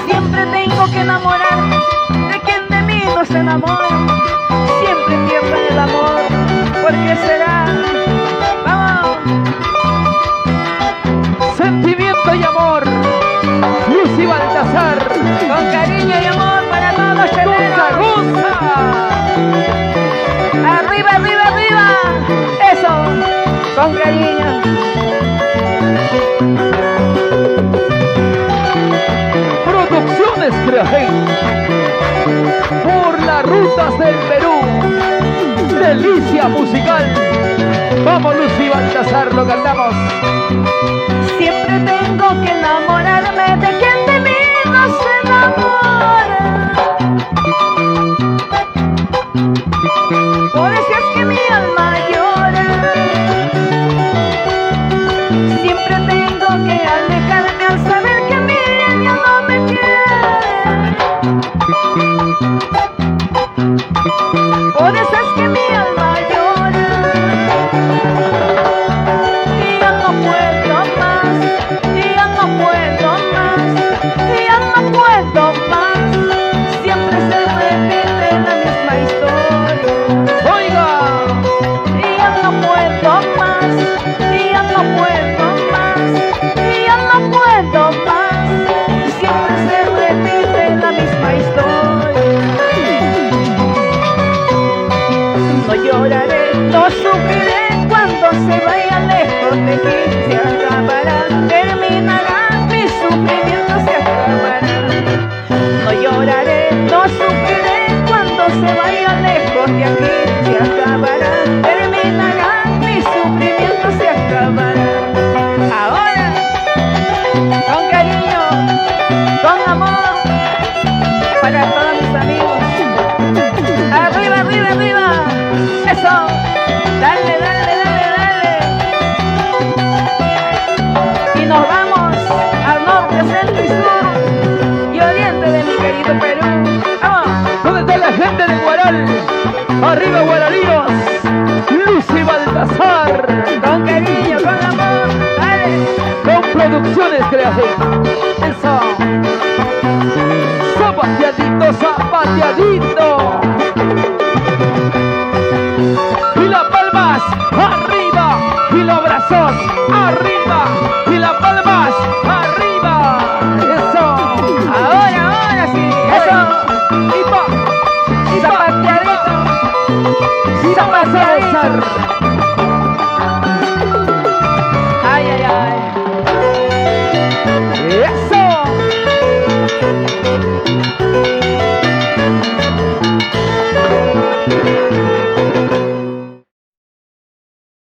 Siempre tengo que enamorarme de quien de mí no se enamora. Siempre pierdo el amor, ¿por qué será? ¡Vamos! Sentimiento y amor, Lucy Baltasar. Con cariño y amor para todos cheleros. ¡Gusta! ¡Arriba, arriba, arriba! ¡Eso! Con cariño. Producciones Creagen, por las rutas del Perú, delicia musical. Vamos Lucy Baltasar, lo cantamos. Siempre tengo que enamorarme de quien de mí no se enamora. Por eso es que mi alma llora. Siempre tengo que alejarme al saber que mi niña no me quiere. Por eso es que mi alma llora. Y ya no puedo más, y ya no puedo más, y ya no puedo más. Siempre se repite la misma historia. ¡Oiga! Y ya no puedo más, y ya no puedo más, y ya no puedo más. Siempre se repite la misma historia. No lloraré, no sufriré cuando se vaya lejos de aquí. Se acabará, terminará, mi sufrimiento se acabará. No lloraré, no sufriré cuando se vaya lejos de aquí. Se acabará, terminará, mi sufrimiento se acabará. Ahora, con cariño, con amor, para todos mis amigos. Arriba, arriba, arriba. Eso. Dale, dale, dale, dale. Y nos vamos al norte, centro y sur y oriente de mi querido Perú. ¡Vamos! ¿Dónde está la gente de Guaral? ¡Arriba Guaralinos! Lucy Baltasar, Con cariño, con amor. Dale. con Producciones Creagen. Eso. Zapateadito, zapateadito. Y las palmas arriba, y los brazos arriba, y las palmas arriba. Eso. Ahora sí. Eso. Y pa, Y zapateadito. y zapateadito. Ay, ay, ay. Eso.